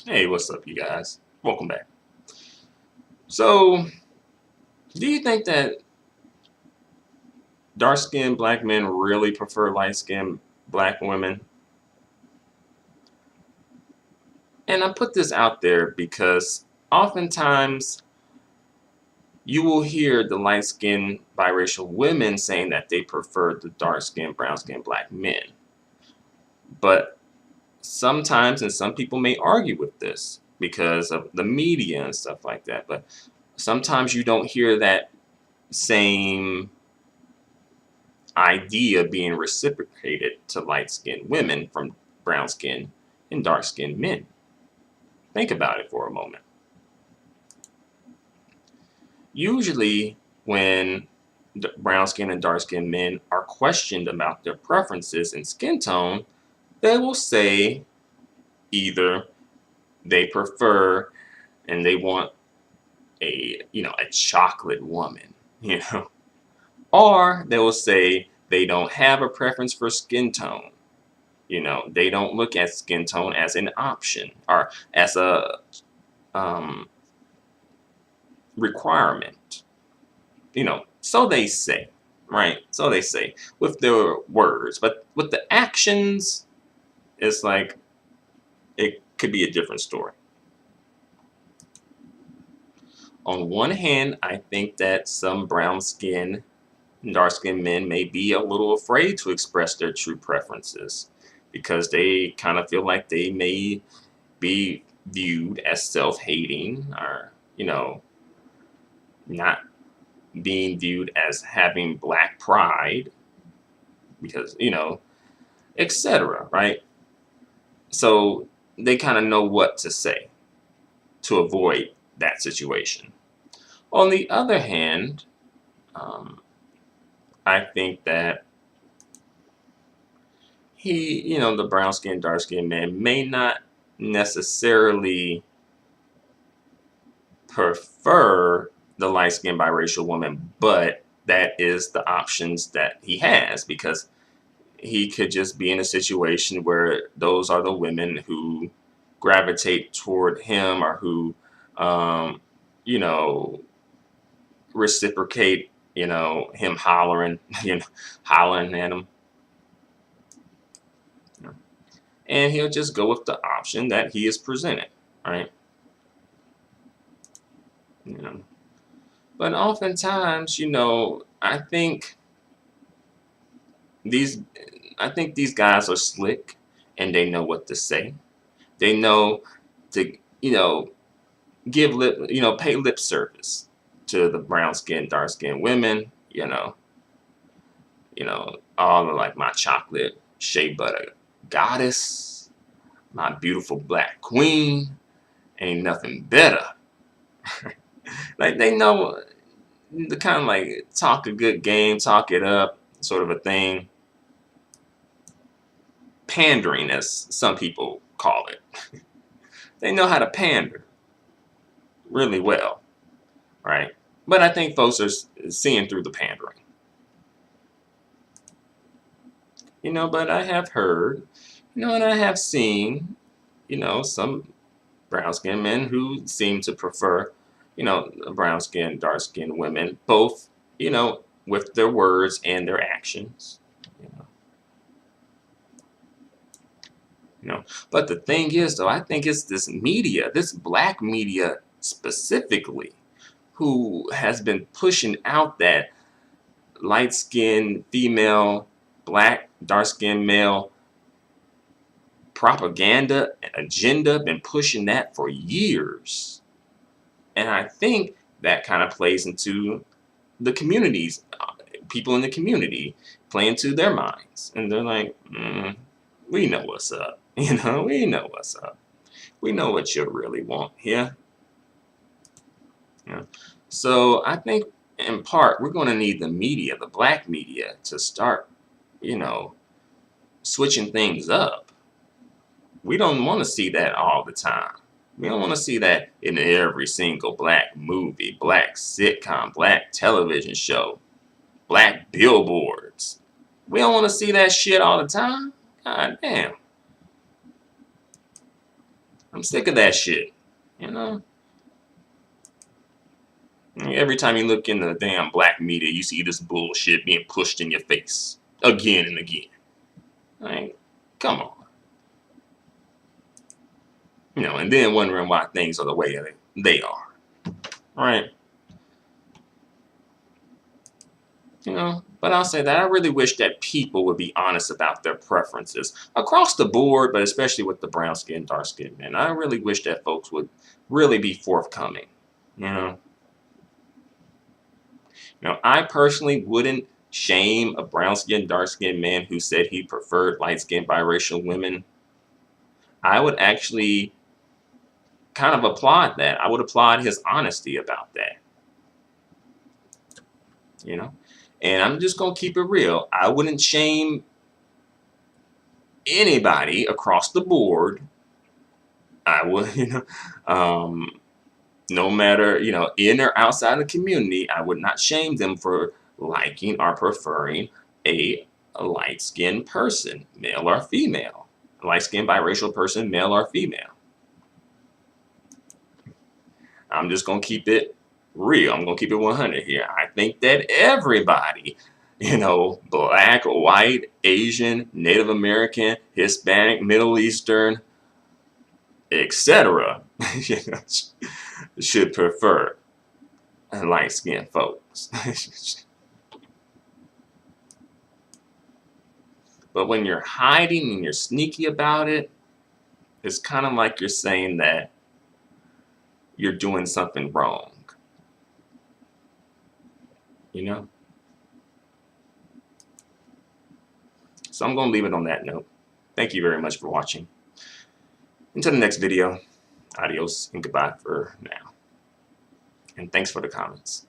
Hey, what's up, you guys? Welcome back. So, do you think that dark skinned black men really prefer light skinned black women? And I put this out there because oftentimes you will hear the light skinned biracial women saying that they prefer the dark skinned, brown skinned black men. But sometimes, and some people may argue with this because of the media and stuff like that, but sometimes you don't hear that same idea being reciprocated to light skinned women from brown skinned and dark skinned men. Think about it for a moment. Usually, when brown skinned and dark skinned men are questioned about their preferences and skin tone, they will say either they prefer and they want a chocolate woman, or they will say they don't have a preference for skin tone. They don't look at skin tone as an option or as a um, requirement. So they say, right? So they say with their words, but with the actions, it's like it could be a different story. On one hand, I think that some brown skin and dark skinned men may be a little afraid to express their true preferences because they kind of feel like they may be viewed as self-hating or not being viewed as having black pride because etc, right? So they kind of know what to say to avoid that situation. On the other hand, um, I think that the brown skin dark skin man may not necessarily prefer the light skinned biracial woman, but that is the options that he has because he could just be in a situation where those are the women who gravitate toward him or who, um, you know, reciprocate, him hollering, hollering at him. And he'll just go with the option that he is presented, right? You know. But oftentimes, these I think these guys are slick and they know what to say. They know to, give lip, pay lip service to the brown skin, dark skin women, all are like my chocolate shea butter goddess, my beautiful black queen, ain't nothing better. Like they know the kind of like talk a good game, talk it up, sort of a thing. Pandering, as some people call it. They know how to pander really well, right? But I think folks are seeing through the pandering. But I have heard, and I have seen, some brown skinned men who seem to prefer, brown skinned, dark skinned women, both, with their words and their actions. You know, But the thing is, though, I think it's this media, this black media specifically, who has been pushing out that light skinned female, black, dark skinned male propaganda and agenda, been pushing that for years. And I think that kind of plays into the communities, people in the community play into their minds. And they're like, we know what's up. We know what's up. We know what you really want here. So I think in part we're going to need the media, the black media, to start, you know, switching things up. We don't want to see that all the time. We don't want to see that in every single black movie, black sitcom, black television show, black billboards. We don't want to see that shit all the time. God damn. I'm sick of that shit. You know? Every time you look in the damn black media, you see this bullshit being pushed in your face again and again. Like, come on. You know, and then wondering why things are the way they are. Right? You know, but I'll say that I really wish that people would be honest about their preferences across the board, but especially with the brown skin, dark skin men. I really wish that folks would really be forthcoming. You know, I personally wouldn't shame a brown skinned, dark skinned man who said he preferred light skinned biracial women. I would actually kind of applaud that. I would applaud his honesty about that. You know, and I'm just gonna keep it real. I wouldn't shame anybody across the board. I would, no matter, in or outside the community, I would not shame them for liking or preferring a light-skinned person, male or female. A light-skinned biracial person, male or female. I'm just going to keep it real. I'm going to keep it 100 here. I think that everybody, black, white, Asian, Native American, Hispanic, Middle Eastern, etc., should prefer light-skinned folks. But when you're hiding and you're sneaky about it, it's kind of like you're saying that you're doing something wrong. So I'm going to leave it on that note. Thank you very much for watching. Until the next video, adios and goodbye for now. And thanks for the comments.